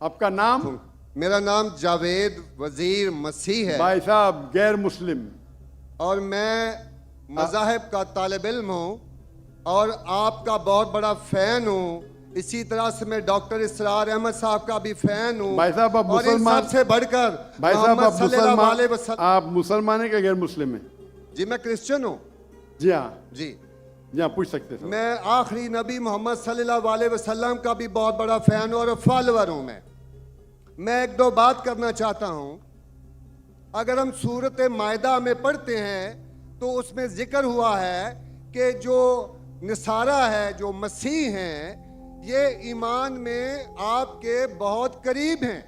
آپ کا نام؟ میرا نام جاوید وزیر مسیح ہے بھائی صاحب غیر مسلم، اور میں مذاہب کا طالب علم ہوں اور آپ کا بہت بڑا فین ہوں. اسی طرح سے میں ڈاکٹر اسرار احمد صاحب کا بھی فین ہوں. بھائی صاحب آپ اور ان مسلمان، سب سے بڑھ کر بھائی صاحب آپ محمد صلی اللہ مسلمان، علیہ وسلم. آپ مسلمان ہیں کہ غیر مسلم ہیں؟ جی میں کرسچن ہوں. جی ہاں، جی جی ہاں پوچھ سکتے ہیں. میں آخری نبی محمد صلی اللہ علیہ وسلم کا بھی بہت بڑا فین اور فالوور ہوں. میں ایک دو بات کرنا چاہتا ہوں. اگر ہم سورۃ مائدہ میں پڑھتے ہیں تو اس میں ذکر ہوا ہے کہ جو نصارہ ہے، جو مسیح ہیں، یہ ایمان میں آپ کے بہت قریب ہیں.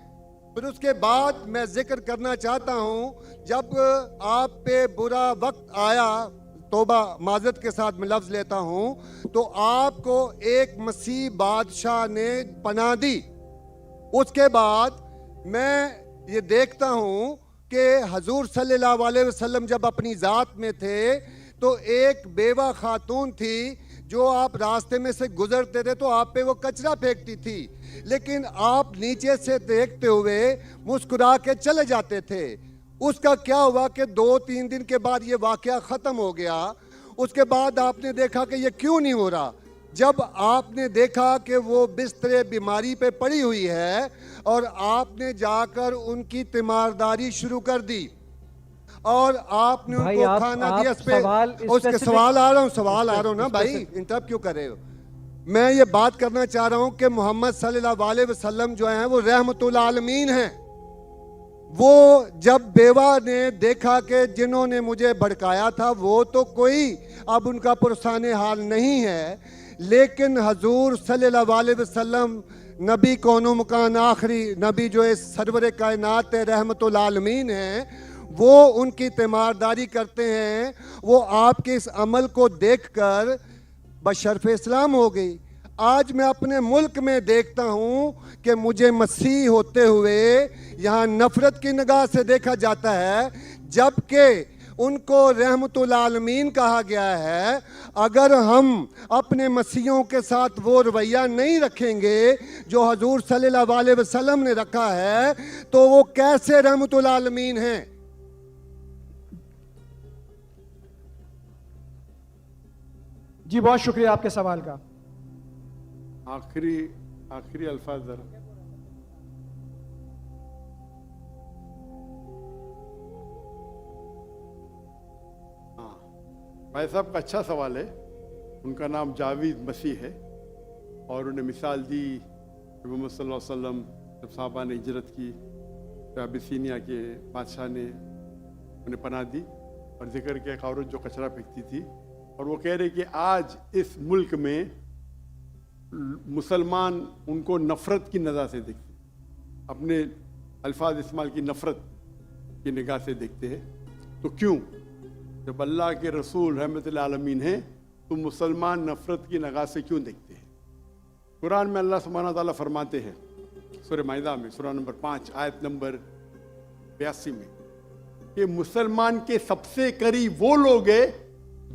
پھر اس کے بعد میں ذکر کرنا چاہتا ہوں، جب آپ پہ برا وقت آیا، توبہ معذرت کے ساتھ میں لفظ لیتا ہوں، تو آپ کو ایک مسیح بادشاہ نے پناہ دی. اس کے بعد میں یہ دیکھتا ہوں کہ حضور صلی اللہ علیہ وسلم جب اپنی ذات میں تھے تو ایک بیوہ خاتون تھی جو آپ راستے میں سے گزرتے تھے تو آپ پہ وہ کچرا پھینکتی تھی، لیکن آپ نیچے سے دیکھتے ہوئے مسکرا کے چلے جاتے تھے. اس کا کیا ہوا کہ 2-3 دن کے بعد یہ واقعہ ختم ہو گیا. اس کے بعد آپ نے دیکھا کہ یہ کیوں نہیں ہو رہا. جب آپ نے دیکھا کہ وہ بستر بیماری پہ پڑی ہوئی ہے اور آپ نے جا کر ان کی تیمارداری شروع کر دی اور آپ نے ان کو کھانا دیا. اس کے سوال آ رہا ہوں نا بھائی، انٹرپٹ کیوں کر رہے ہو؟ میں یہ بات کرنا چاہ رہا ہوں کہ محمد صلی اللہ علیہ وسلم جو ہیں وہ رحمت العالمین ہیں. وہ جب بیوہ نے دیکھا کہ جنہوں نے مجھے بھڑکایا تھا وہ تو کوئی اب ان کا پرسان حال نہیں ہے، لیکن حضور صلی اللہ علیہ وسلم نبی کون و مکان آخری نبی جو اس سرور کائنات رحمت العالمین ہیں، وہ ان کی تیمارداری کرتے ہیں. وہ آپ کے اس عمل کو دیکھ کر بشرف اسلام ہو گئی. آج میں اپنے ملک میں دیکھتا ہوں کہ مجھے مسیح ہوتے ہوئے یہاں نفرت کی نگاہ سے دیکھا جاتا ہے، جبکہ ان کو رحمت العالمین کہا گیا ہے. اگر ہم اپنے مسیحوں کے ساتھ وہ رویہ نہیں رکھیں گے جو حضور صلی اللہ علیہ وسلم نے رکھا ہے تو وہ کیسے رحمت العالمین ہیں؟ جی بہت شکریہ آپ کے سوال کا. آخری الفاظ ذرا. بھائی صاحب کا اچھا سوال ہے. ان کا نام جاوید مسیح ہے اور انہیں مثال دی کہ محمد صلی اللہ علیہ وسلم جب صحابہ نے ہجرت کی تو ابیسینیا کے بادشاہ نے انہیں پناہ دی اور ذکر کیا ایک عورت جو کچرا پھینکتی تھی، اور وہ کہہ رہے کہ آج اس ملک میں مسلمان ان کو نفرت کی نظر سے دیکھتے، اپنے الفاظ استعمال کی نفرت کی نگاہ سے دیکھتے ہیں. تو کیوں؟ جب اللہ کے رسول رحمت العالمین ہیں تو مسلمان نفرت کی نگاہ سے کیوں دیکھتے ہیں؟ قرآن میں اللہ سبحانہ تعالیٰ فرماتے ہیں سورہ مائدہ میں سورہ نمبر 5 آیت نمبر 82 میں کہ مسلمان کے سب سے قریب وہ لوگ ہیں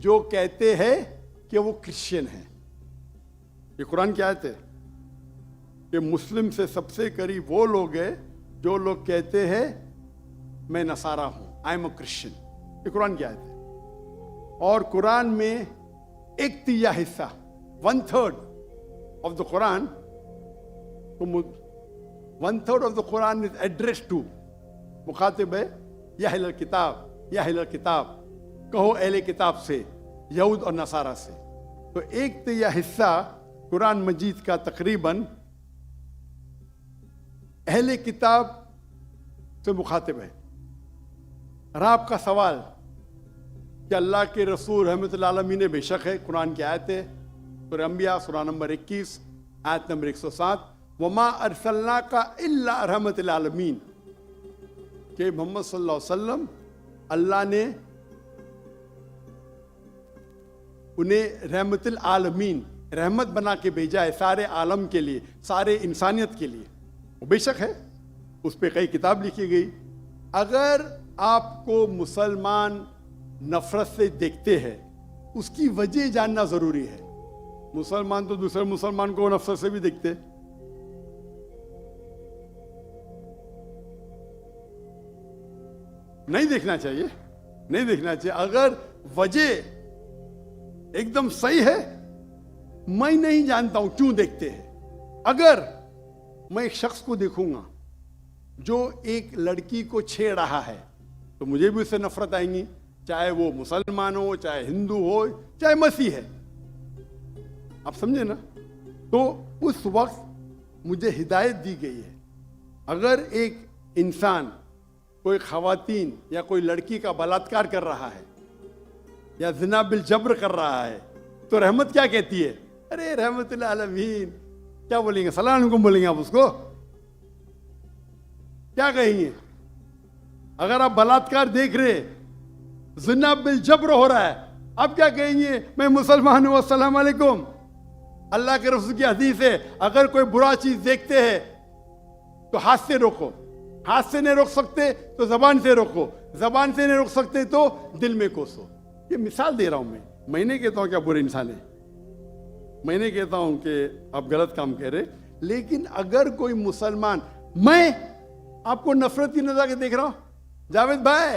جو کہتے ہیں کہ وہ کرسچن ہیں. یہ قرآن کی آیت ہے کہ مسلم سے سب سے قریب وہ لوگ ہیں جو لوگ کہتے ہیں میں نصارہ ہوں، آئی ایم اے کرسچن. یہ قرآن کی آیت ہے. اور قرآن میں 1/3 حصہ 1/3 of the Quran, 1/3 of the Quran is address to, مخاطب ہے یا اہل الکتاب، یا اہل الکتاب، کہو اہل کتاب سے، یہود اور نصارہ سے. تو 1/3 حصہ قرآن مجید کا تقریباً اہل کتاب سے مخاطب ہے. اور آپ کا سوال کہ اللہ کے رسول رحمت العالمین بے شک ہے، قرآن کی آیت ہے سورہ انبیاء سورہ نمبر 21 آیت نمبر 107 وما ارسلناک الا رحمت العالمین، کہ محمد صلی اللہ علیہ وسلم اللہ نے انہیں رحمت العالمین، رحمت بنا کے بھیجا ہے سارے عالم کے لیے، سارے انسانیت کے لیے. وہ بے شک ہے، اس پہ کئی کتاب لکھی گئی. اگر آپ کو مسلمان نفرت سے دیکھتے ہیں اس کی وجہ جاننا ضروری ہے. مسلمان تو دوسرے مسلمان کو نفرت سے بھی دیکھتے. نہیں دیکھنا چاہیے، نہیں دیکھنا چاہیے. اگر وجہ ایک دم صحیح ہے، میں نہیں جانتا ہوں کیوں دیکھتے ہیں. اگر میں ایک شخص کو دیکھوں گا جو ایک لڑکی کو چھیڑ رہا ہے تو مجھے بھی اس سے نفرت آئیں گی، چاہے وہ مسلمان ہو، چاہے ہندو ہو، چاہے مسیح ہے. آپ سمجھے نا؟ تو اس وقت مجھے ہدایت دی گئی ہے، اگر ایک انسان کوئی خواتین یا کوئی لڑکی کا بلاತ್ಕಾರ کر رہا ہے یا زنا بالجبر کر رہا ہے تو رحمت کیا کہتی ہے؟ ارے رحمت اللہ عالمین. کیا بولیں گے؟ السلام علیکم بولیں گے آپ اس کو؟ کیا کہیں گے؟ اگر آپ بلاತ್ಕಾರ دیکھ رہے، زنا بالجبر ہو رہا ہے، آپ کیا کہیں گے؟ میں مسلمان ہوں، السلام علیکم. اللہ کے رسول کی حدیث ہے اگر کوئی برا چیز دیکھتے ہیں تو ہاتھ سے روکو، ہاتھ سے نہیں روک سکتے تو زبان سے روکو، زبان سے نہیں روک سکتے تو دل میں کوسو. یہ مثال دے رہا ہوں میں نہیں کہتا ہوں کہ آپ برے انسان ہیں، میں نہیں کہتا ہوں کہ آپ غلط کام کہہ رہے، لیکن اگر کوئی مسلمان، میں آپ کو نفرت کی نظر سے دیکھ رہا ہوں، جاوید بھائی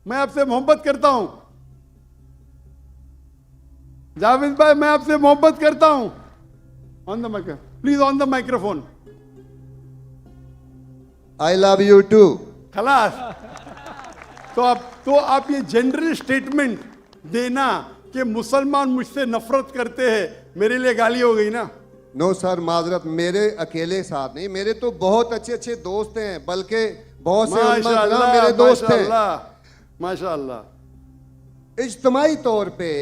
میں آپ سے محبت کرتا ہوں، جاوید بھائی میں آپ سے محبت کرتا ہوں، on the micro please, on the microphone. I love you too. خلاص. تو آپ یہ جنرل اسٹیٹمنٹ دینا کہ مسلمان مجھ سے نفرت کرتے ہیں، میرے لیے گالی ہو گئی نا. نو سر، معذرت، میرے اکیلے ساتھ نہیں، میرے تو بہت اچھے اچھے دوست ہیں، بلکہ بہت سے علماء کرام میرے دوست ہیں. ماشاء اللہ. اجتماعی طور پہ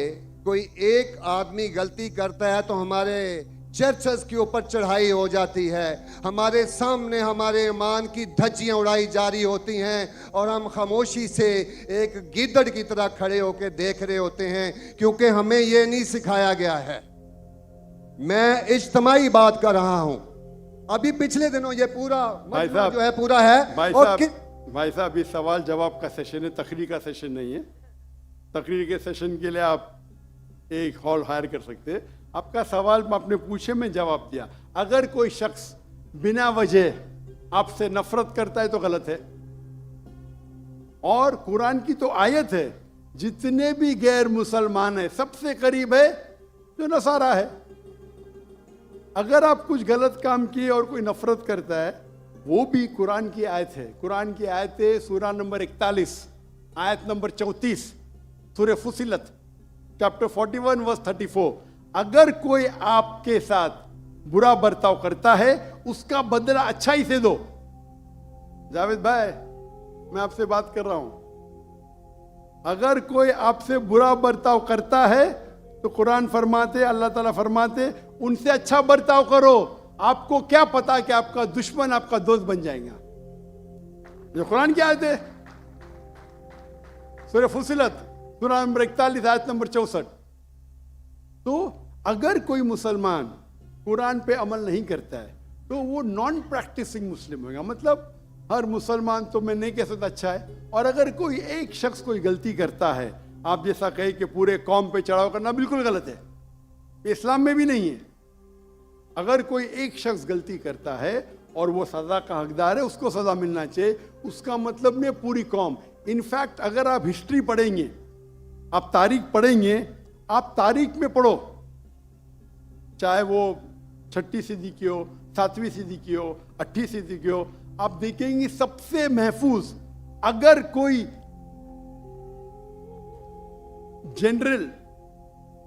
کوئی ایک آدمی غلطی کرتا ہے تو ہمارے چرچز کے اوپر چڑھائی ہو جاتی ہے، ہمارے سامنے ہمارے ایمان کی دھجیاں اڑائی جاری ہوتی ہیں، اور ہم خاموشی سے ایک گیدڑ کی طرح کھڑے ہو کے دیکھ رہے ہوتے ہیں، کیونکہ ہمیں یہ نہیں سکھایا گیا ہے. میں اجتماعی بات کر رہا ہوں. ابھی پچھلے دنوں یہ پورا مجمع جو ہے پورا ہے. بھائی صاحب یہ سوال جواب کا سیشن ہے، تقریر کا سیشن نہیں ہے. تقریر کے سیشن کے لیے آپ ایک ہال ہائر کر سکتے. آپ کا سوال آپ نے پوچھے، میں جواب دیا. اگر کوئی شخص بنا وجہ آپ سے نفرت کرتا ہے تو غلط ہے. اور قرآن کی تو آیت ہے، جتنے بھی غیر مسلمان ہیں سب سے قریب ہے جو نصارہ ہے. اگر آپ کچھ غلط کام کیے اور کوئی نفرت کرتا ہے، وہ بھی قرآن کی آیت ہے. قرآن کی آیت ہے سورہ نمبر 41 آیت نمبر 34 سورہ فصلت چیپٹر 41 ورس 34. اگر کوئی آپ کے ساتھ برا برتاؤ کرتا ہے اس کا بدلہ اچھائی سے دو. جاوید بھائی میں آپ سے بات کر رہا ہوں. اگر کوئی آپ سے برا برتاؤ کرتا ہے تو قرآن فرماتے، اللہ تعالیٰ فرماتے ان سے اچھا برتاؤ کرو. آپ کو کیا پتا کہ آپ کا دشمن آپ کا دوست بن جائے گا. جو قرآن کی آیت ہے سورہ فصلت سورہ نمبر 41 آیت نمبر 64. تو اگر کوئی مسلمان قرآن پہ عمل نہیں کرتا ہے تو وہ نان پریکٹسنگ مسلم ہوگا. مطلب ہر مسلمان تو میں نہیں کہہ سکتا اچھا ہے. اور اگر کوئی ایک شخص کوئی غلطی کرتا ہے، آپ جیسا کہیں کہ پورے قوم پہ چڑھاؤ کرنا بالکل غلط ہے، یہ اسلام میں بھی نہیں ہے. اگر کوئی ایک شخص غلطی کرتا ہے اور وہ سزا کا حقدار ہے، اس کو سزا ملنا چاہیے. اس کا مطلب نہیں پوری قوم. انفیکٹ اگر آپ ہسٹری پڑھیں گے، آپ تاریخ پڑھیں گے، آپ تاریخ میں پڑھو، چاہے وہ 6 صدی کی ہو، 7ویں صدی کی ہو، 8ویں صدی کی ہو، آپ دیکھیں گے سب سے محفوظ اگر کوئی جنرل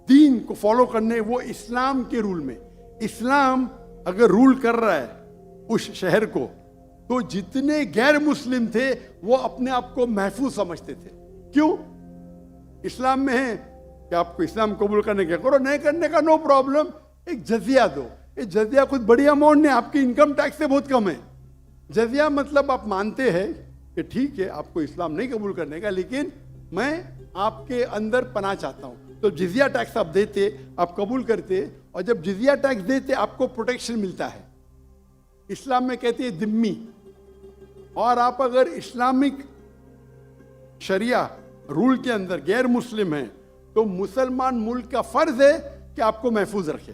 دین کو فالو کرنے، وہ اسلام کے رول میں. اسلام اگر رول کر رہا ہے اس شہر کو تو جتنے غیر مسلم تھے وہ اپنے آپ کو محفوظ سمجھتے تھے. کیوں؟ اسلام میں ہے کہ آپ کو اسلام قبول کرنے کا کرو، نہیں کرنے کا نو پرابلم. ایک جزیہ دو. یہ جزیہ کچھ بڑی اماؤنٹ نہیں، آپ کی انکم ٹیکس سے بہت کم ہے. جزیہ مطلب آپ مانتے ہیں کہ ٹھیک ہے آپ کو اسلام نہیں قبول کرنے کا، لیکن میں آپ کے اندر پناہ چاہتا ہوں. تو جزیہ ٹیکس آپ دیتے، آپ قبول کرتے، اور جب جزیہ ٹیکس دیتے آپ کو پروٹیکشن ملتا ہے. اسلام میں کہتے ہیں ذمہ. اور آپ اگر اسلامک شریعہ رول کے اندر غیر مسلم ہیں تو مسلمان ملک کا فرض ہے کہ آپ کو محفوظ رکھے.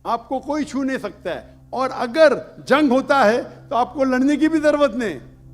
آپ کو کوئی چھو نہیں سکتا ہے. اور اگر جنگ ہوتا ہے تو آپ کو لڑنے کی بھی ضرورت نہیں.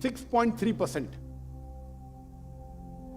6.3%,